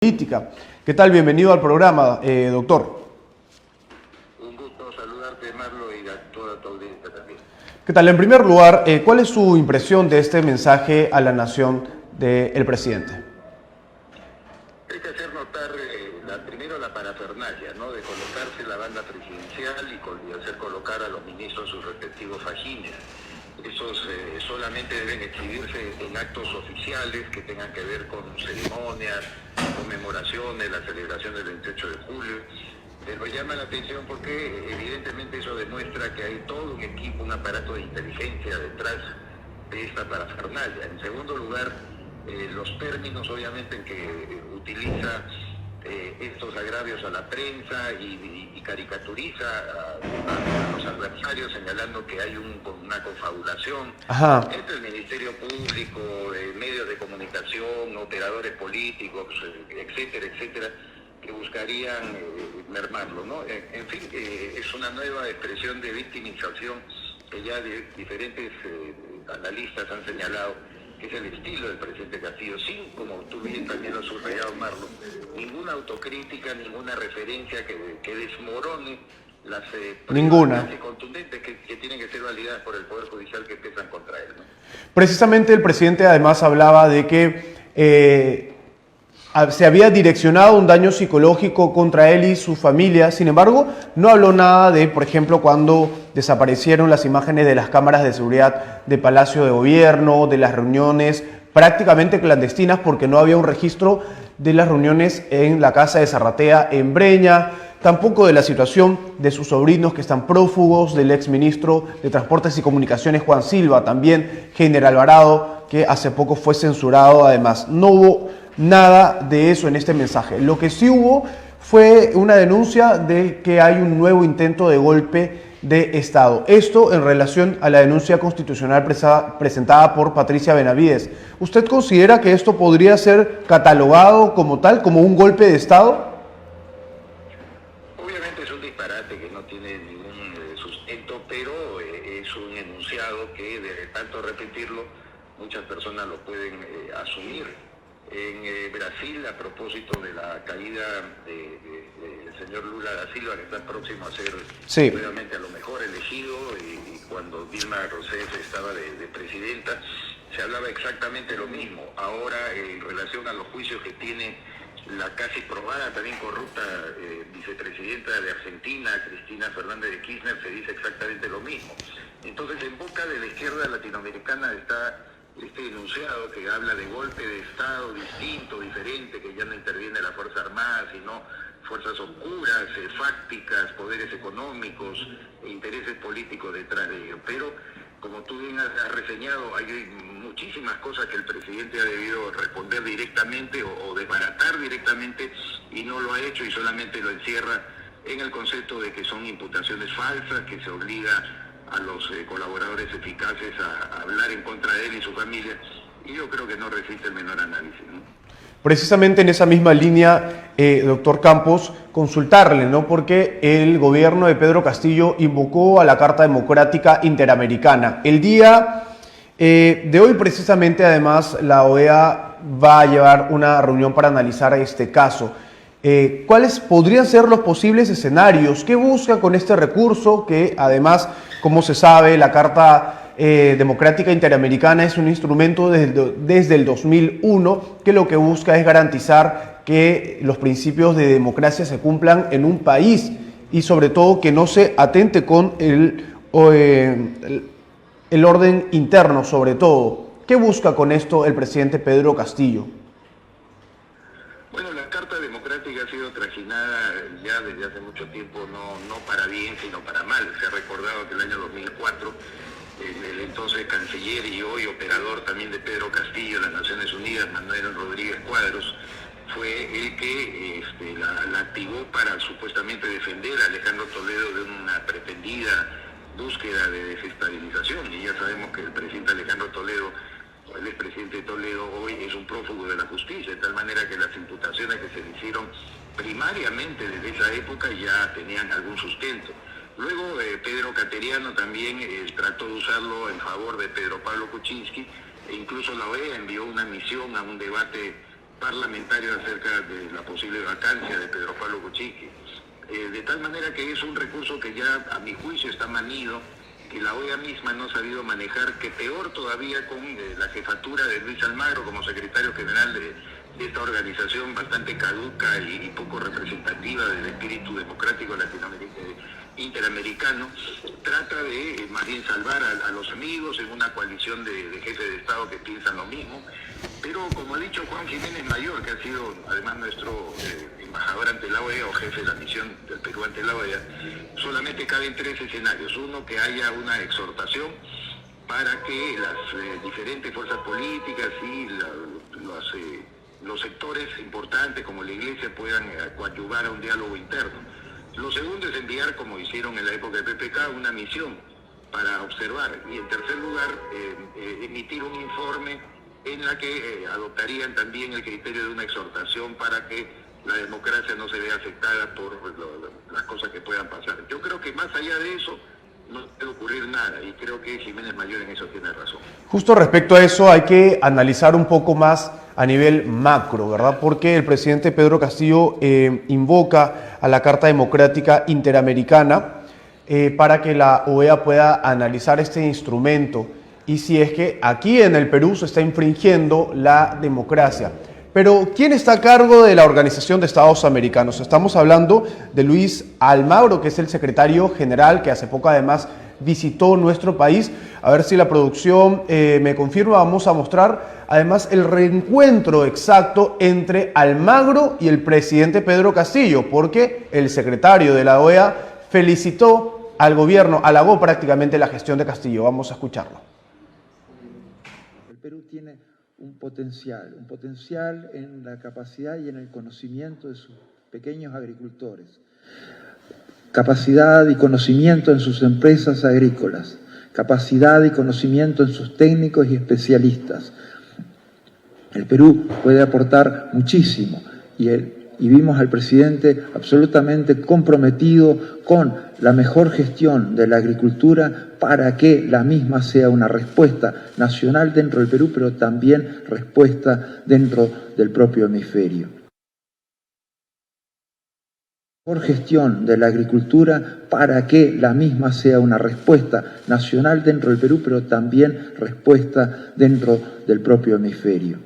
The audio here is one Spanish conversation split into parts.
Política. ¿Qué tal? Bienvenido al programa, doctor. Un gusto saludarte, Marlo, y a toda tu audiencia también. ¿Qué tal? En primer lugar, ¿cuál es su impresión de este mensaje a la nación del presidente? Hay que hacer notar primero la parafernalia, ¿no? De colocarse la banda presidencial y hacer colocar a los ministros sus respectivos fajines. Esos solamente deben exhibirse en actos oficiales que tengan que ver con ceremonias, conmemoraciones, la celebración del 28 de julio. Pero llama la atención porque evidentemente eso demuestra que hay todo un equipo, un aparato de inteligencia detrás de esta parafernalia. En segundo lugar, los términos obviamente en que utiliza estos agravios a la prensa y caricaturiza a los adversarios señalando que hay una confabulación entre el Ministerio Público, medios de comunicación, operadores políticos, etcétera, etcétera, que buscarían mermarlo, ¿no? En fin, es una nueva expresión de victimización que ya diferentes analistas han señalado que es el estilo del presidente Castillo, sin, como tú bien también lo has subrayado, Marlo, ninguna autocrítica, ninguna referencia que desmorone las ninguna contundentes que tienen que ser validadas por el Poder Judicial que pesan contra él, ¿no? Precisamente el presidente además hablaba de que se había direccionado un daño psicológico contra él y su familia. Sin embargo, no habló nada de, por ejemplo, cuando desaparecieron las imágenes de las cámaras de seguridad de Palacio de Gobierno, de las reuniones prácticamente clandestinas, porque no había un registro de las reuniones en la casa de Zarratea en Breña, tampoco de la situación de sus sobrinos que están prófugos, del exministro de Transportes y Comunicaciones, Juan Silva, también General Alvarado, que hace poco fue censurado. Además, no hubo nada de eso en este mensaje. Lo que sí hubo fue una denuncia de que hay un nuevo intento de golpe de Estado. Esto en relación a la denuncia constitucional presentada por Patricia Benavides. ¿Usted considera que esto podría ser catalogado como tal, como un golpe de Estado? Obviamente es un disparate que no tiene ningún sustento, pero es un enunciado que de tanto repetirlo, muchas personas lo pueden asumir. En Brasil, a propósito de la caída del señor Lula da Silva, que está próximo a ser nuevamente a lo mejor elegido, y cuando Dilma Rousseff estaba de presidenta, se hablaba exactamente lo mismo. Ahora, en relación a los juicios que tiene la casi probada, también corrupta vicepresidenta de Argentina, Cristina Fernández de Kirchner, se dice exactamente lo mismo. Entonces, en boca de la izquierda latinoamericana está este enunciado que habla de golpe de Estado distinto, diferente, que ya no interviene la Fuerza Armada, sino fuerzas oscuras, fácticas, poderes económicos, intereses políticos detrás de ello. Pero, como tú bien has reseñado, hay muchísimas cosas que el presidente ha debido responder directamente o desbaratar directamente, y no lo ha hecho, y solamente lo encierra en el concepto de que son imputaciones falsas, que se obliga a los colaboradores eficaces a hablar en contra de él y su familia, y yo creo que no resiste el menor análisis, ¿no? Precisamente en esa misma línea, doctor Campos, consultarle, ¿no? Porque el gobierno de Pedro Castillo invocó a la Carta Democrática Interamericana. El día de hoy, precisamente, además, la OEA va a llevar una reunión para analizar este caso. ¿Cuáles podrían ser los posibles escenarios? ¿Qué busca con este recurso? Que además, como se sabe, la Carta Democrática Interamericana es un instrumento desde el 2001 que lo que busca es garantizar que los principios de democracia se cumplan en un país y sobre todo que no se atente con el orden interno, sobre todo. ¿Qué busca con esto el presidente Pedro Castillo? Bueno, la Carta Democrática ha sido trajinada ya desde hace mucho tiempo, no para bien, sino para mal. Se ha recordado que el año 2004, el entonces canciller y hoy operador también de Pedro Castillo en las Naciones Unidas, Manuel Rodríguez Cuadros, fue el que la activó para supuestamente defender a Alejandro Toledo de una pretendida búsqueda de desestabilización. Y ya sabemos que el presidente Alejandro Toledo, el expresidente Toledo, hoy es un prófugo de la justicia, de tal manera que las imputaciones que se le hicieron primariamente desde esa época ya tenían algún sustento. Luego Pedro Cateriano también trató de usarlo en favor de Pedro Pablo Kuczynski, e incluso la OEA envió una misión a un debate parlamentario acerca de la posible vacancia de Pedro Pablo Kuczynski. De tal manera que es un recurso que ya a mi juicio está manido, que la OEA misma no ha sabido manejar, que peor todavía con la jefatura de Luis Almagro como secretario general de esta organización bastante caduca y poco representativa del espíritu democrático interamericano, trata de más bien salvar a los amigos en una coalición de jefes de Estado que piensan lo mismo. Pero como ha dicho Juan Jiménez Mayor, que ha sido además nuestro embajador ante la OEA o jefe de la misión del Perú ante la OEA, solamente caben tres escenarios. Uno, que haya una exhortación para que las diferentes fuerzas políticas y los sectores importantes como la Iglesia puedan coadyuvar a un diálogo interno. Lo segundo es enviar, como hicieron en la época de PPK, una misión para observar. Y en tercer lugar, emitir un informe en la que adoptarían también el criterio de una exhortación para que la democracia no se vea afectada por las cosas que puedan pasar. Yo creo que más allá de eso no puede ocurrir nada, y creo que Jiménez Mayor en eso tiene razón. Justo respecto a eso hay que analizar un poco más a nivel macro, ¿verdad? Porque el presidente Pedro Castillo invoca a la Carta Democrática Interamericana para que la OEA pueda analizar este instrumento y si es que aquí en el Perú se está infringiendo la democracia. Pero, ¿quién está a cargo de la Organización de Estados Americanos? Estamos hablando de Luis Almagro, que es el secretario general, que hace poco además visitó nuestro país. A ver si la producción me confirma, vamos a mostrar además el reencuentro exacto entre Almagro y el presidente Pedro Castillo, porque el secretario de la OEA felicitó al gobierno, halagó prácticamente la gestión de Castillo. Vamos a escucharlo. El Perú tiene un potencial en la capacidad y en el conocimiento de sus pequeños agricultores, capacidad y conocimiento en sus empresas agrícolas, capacidad y conocimiento en sus técnicos y especialistas. El Perú puede aportar muchísimo y vimos al presidente absolutamente comprometido con la mejor gestión de la agricultura para que la misma sea una respuesta nacional dentro del Perú, pero también respuesta dentro del propio hemisferio. La mejor gestión de la agricultura para que la misma sea una respuesta nacional dentro del Perú, pero también respuesta dentro del propio hemisferio.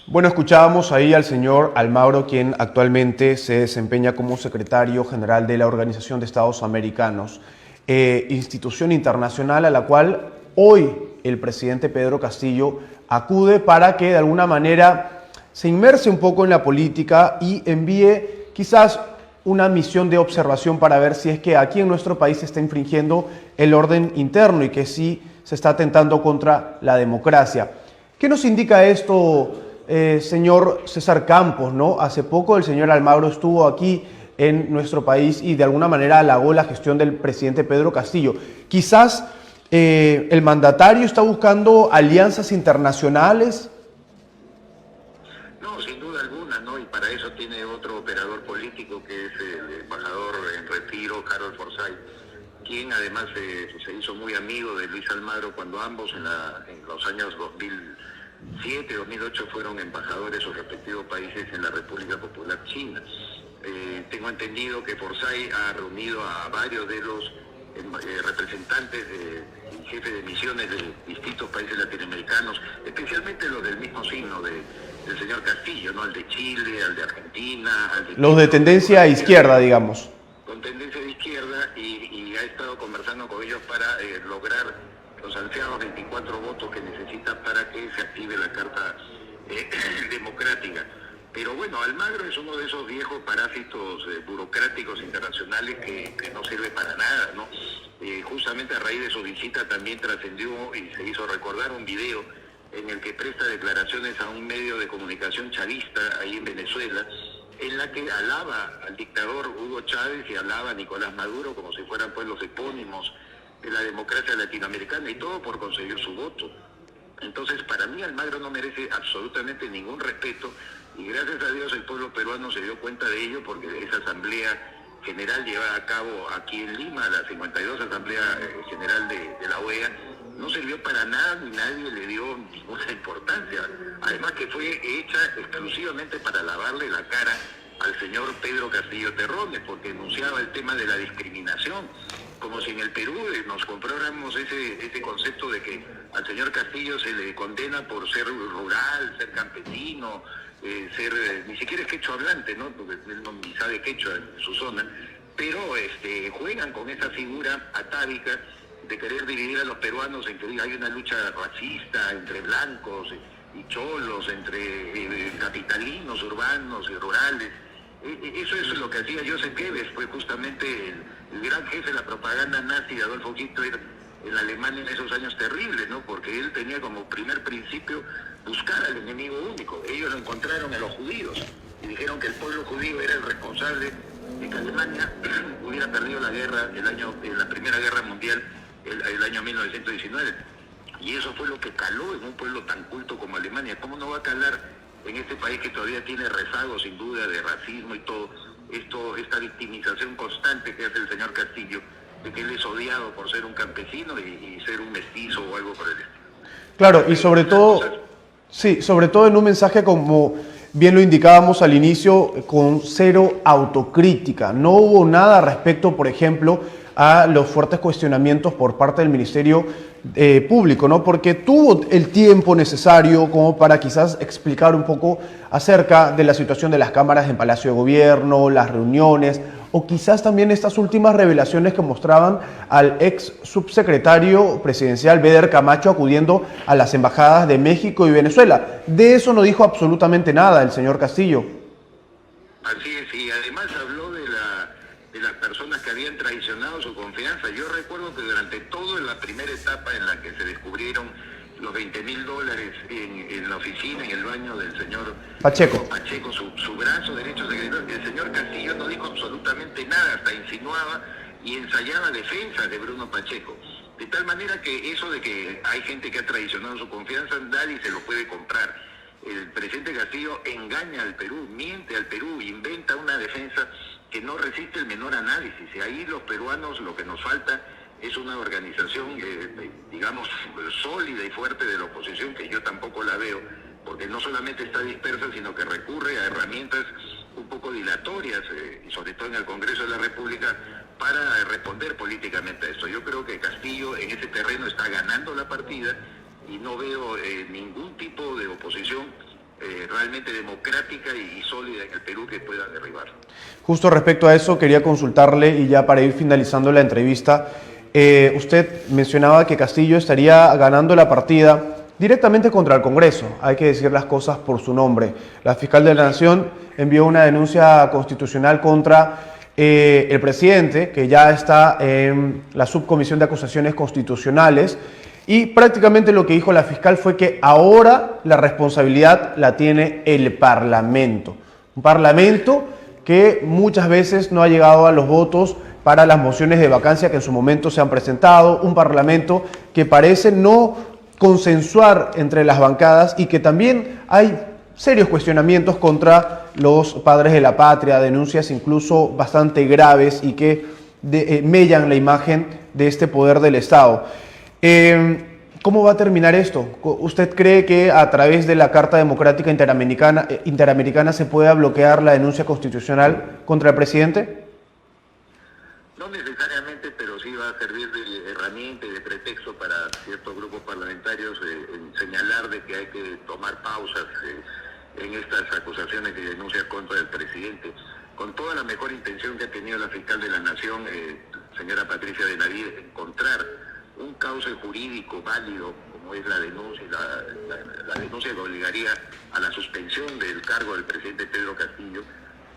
Bueno, escuchábamos ahí al señor Almagro, quien actualmente se desempeña como secretario general de la Organización de Estados Americanos, institución internacional a la cual hoy el presidente Pedro Castillo acude para que de alguna manera se inmerse un poco en la política y envíe quizás una misión de observación para ver si es que aquí en nuestro país se está infringiendo el orden interno y que sí se está atentando contra la democracia. ¿Qué nos indica esto, señor César Campos, ¿no? Hace poco el señor Almagro estuvo aquí en nuestro país y de alguna manera halagó la gestión del presidente Pedro Castillo. Quizás el mandatario está buscando alianzas internacionales. No, sin duda alguna, ¿no? Y para eso tiene otro operador político que es el embajador en retiro, Harold Forsyth, quien además se hizo muy amigo de Luis Almagro cuando ambos en los años 2007, 2008 fueron embajadores de sus respectivos países en la República Popular China. Tengo entendido que Forsyth ha reunido a varios de los representantes y jefes de misiones de distintos países latinoamericanos, especialmente los del mismo signo del señor Castillo, ¿no? Al de Chile, al de Argentina, al de los de tendencia izquierda, digamos. Con tendencia de izquierda, y ha estado conversando con ellos para lograr los ansiados 24 votos que necesita para que se active la Carta Democrática. Pero bueno, Almagro es uno de esos viejos parásitos burocráticos internacionales que no sirve para nada, ¿no? Justamente a raíz de su visita también trascendió y se hizo recordar un video en el que presta declaraciones a un medio de comunicación chavista ahí en Venezuela, en la que alaba al dictador Hugo Chávez y alaba a Nicolás Maduro como si fueran pues los epónimos de la democracia latinoamericana, y todo por conseguir su voto. Entonces, para mí Almagro no merece absolutamente ningún respeto, y gracias a Dios el pueblo peruano se dio cuenta de ello, porque esa asamblea general llevada a cabo aquí en Lima, la 52 Asamblea General de la OEA, no sirvió para nada ni nadie le dio ninguna importancia. Además que fue hecha exclusivamente para lavarle la cara al señor Pedro Castillo Terrones, porque enunciaba el tema de la discriminación, como si en el Perú nos compráramos ese concepto de que al señor Castillo se le condena por ser rural, ser campesino, ni siquiera es quechua hablante, ¿no? Porque él no ni sabe quechua en su zona, pero juegan con esa figura atávica de querer dividir a los peruanos en que hay una lucha racista entre blancos y cholos, entre capitalinos, urbanos y rurales. Eso es lo que hacía Joseph Goebbels, fue justamente el gran jefe de la propaganda nazi de Adolfo Hitler en Alemania en esos años terribles, ¿no? Porque él tenía como primer principio buscar al enemigo único. Ellos lo encontraron en los judíos y dijeron que el pueblo judío era el responsable de que Alemania hubiera perdido la guerra en la Primera Guerra Mundial el año 1919. Y eso fue lo que caló en un pueblo tan culto como Alemania. ¿Cómo no va a calar en este país que todavía tiene rezagos sin duda de racismo y todo esta victimización constante que hace el señor Castillo, de que él es odiado por ser un campesino y ser un mestizo o algo por el estilo? Claro, y sobre todo, sí, sobre todo en un mensaje como bien lo indicábamos al inicio, con cero autocrítica. No hubo nada respecto, por ejemplo, a los fuertes cuestionamientos por parte del Ministerio Público, ¿no? Porque tuvo el tiempo necesario como para quizás explicar un poco acerca de la situación de las cámaras en Palacio de Gobierno, las reuniones, o quizás también estas últimas revelaciones que mostraban al ex subsecretario presidencial Beder Camacho acudiendo a las embajadas de México y Venezuela. De eso no dijo absolutamente nada el señor Castillo. Así es, y además habló de las personas que habían traicionado su confianza. Yo recuerdo que durante toda la primera etapa en la que se descubrieron los $20,000 en la oficina, en el baño del señor Pacheco, su brazo derecho, el señor Castillo no dijo absolutamente nada, hasta insinuaba y ensayaba defensas de Bruno Pacheco. De tal manera que eso de que hay gente que ha traicionado su confianza, nadie se lo puede comprar. El presidente Castillo engaña al Perú, miente al Perú, inventa una defensa que no resiste el menor análisis. Y ahí los peruanos lo que nos falta es una organización, digamos, sólida y fuerte de la oposición, que yo tampoco la veo, porque no solamente está dispersa, sino que recurre a herramientas un poco dilatorias, y sobre todo en el Congreso de la República, para responder políticamente a esto. Yo creo que Castillo en ese terreno está ganando la partida y no veo ningún tipo de oposición realmente democrática y sólida en el Perú que pueda derribar. Justo respecto a eso quería consultarle, y ya para ir finalizando la entrevista, usted mencionaba que Castillo estaría ganando la partida directamente contra el Congreso. Hay que decir las cosas por su nombre. La fiscal de la Nación envió una denuncia constitucional contra el presidente, que ya está en la subcomisión de acusaciones constitucionales, y prácticamente lo que dijo la fiscal fue que ahora la responsabilidad la tiene el Parlamento. Un Parlamento que muchas veces no ha llegado a los votos para las mociones de vacancia que en su momento se han presentado, un Parlamento que parece no consensuar entre las bancadas y que también hay serios cuestionamientos contra los padres de la patria, denuncias incluso bastante graves y que mellan la imagen de este poder del Estado. ¿Cómo va a terminar esto? ¿Usted cree que a través de la Carta Democrática Interamericana se pueda bloquear la denuncia constitucional contra el presidente? No necesariamente, pero sí va a servir de herramienta y de pretexto para ciertos grupos parlamentarios señalar de que hay que tomar pausas en estas acusaciones y denuncias contra el presidente. Con toda la mejor intención que ha tenido la fiscal de la Nación, señora Patricia Benavides, encontrar un cauce jurídico válido, como es la denuncia, la denuncia que obligaría a la suspensión del cargo del presidente Pedro Castillo.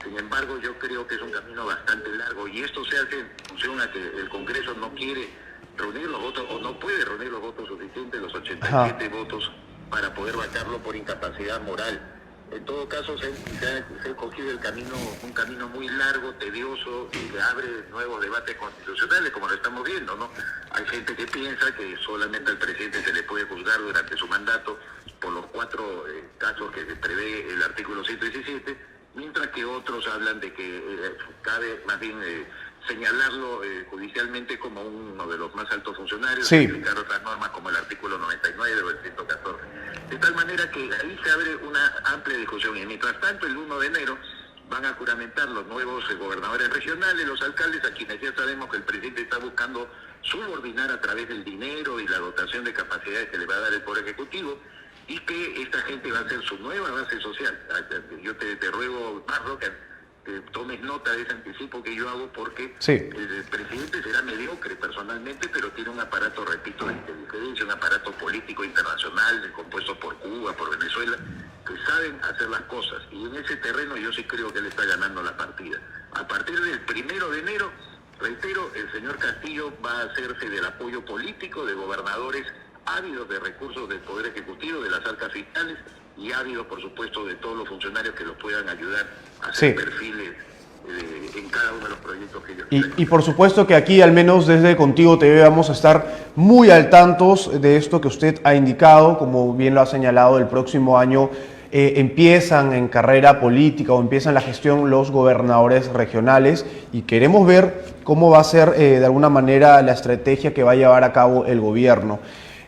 Sin embargo, yo creo que es un camino bastante largo y esto se hace en función a que el Congreso no quiere reunir los votos o no puede reunir los votos suficientes, los 87 votos, para poder vacarlo por incapacidad moral. En todo caso, se ha escogido un camino muy largo, tedioso, y que abre nuevos debates constitucionales, como lo estamos viendo, ¿no? Hay gente que piensa que solamente al presidente se le puede juzgar durante su mandato por los 4 casos que prevé el artículo 117, mientras que otros hablan de que cabe más bien señalarlo judicialmente como uno de los más altos funcionarios, sí, aplicar otras normas como el artículo 99 o el 114. De tal manera que ahí se abre una amplia discusión y mientras tanto el 1 de enero van a juramentar los nuevos gobernadores regionales, los alcaldes, a quienes ya sabemos que el presidente está buscando subordinar a través del dinero y la dotación de capacidades que le va a dar el Poder Ejecutivo, y que esta gente va a ser su nueva base social. Yo te ruego, Marro, que tomes nota de ese anticipo que yo hago, porque sí, el presidente será mediocre personalmente, pero tiene un aparato, repito, de inteligencia, un aparato político internacional compuesto por Cuba, por Venezuela, que saben hacer las cosas, y en ese terreno yo sí creo que él está ganando la partida. A partir del 1 de enero, reitero, el señor Castillo va a hacerse del apoyo político de gobernadores ávidos de recursos del Poder Ejecutivo, de las arcas fiscales, y ávidos, por supuesto, de todos los funcionarios que los puedan ayudar a hacer perfiles en cada uno de los proyectos que ellos quieran. Y por supuesto que aquí, al menos desde Contigo TV, vamos a estar muy al tanto de esto que usted ha indicado. Como bien lo ha señalado, el próximo año empiezan en carrera política o empiezan la gestión los gobernadores regionales, y queremos ver cómo va a ser de alguna manera la estrategia que va a llevar a cabo el gobierno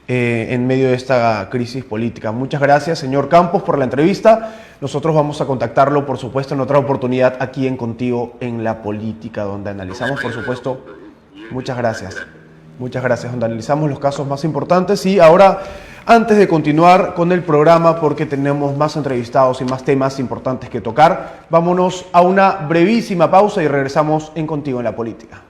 en medio de esta crisis política. Muchas gracias, señor Campos, por la entrevista. Nosotros vamos a contactarlo, por supuesto, en otra oportunidad aquí en Contigo en la Política, donde analizamos, por supuesto, muchas gracias, donde analizamos los casos más importantes. Y ahora, antes de continuar con el programa, porque tenemos más entrevistados y más temas importantes que tocar, vámonos a una brevísima pausa y regresamos en Contigo en la Política.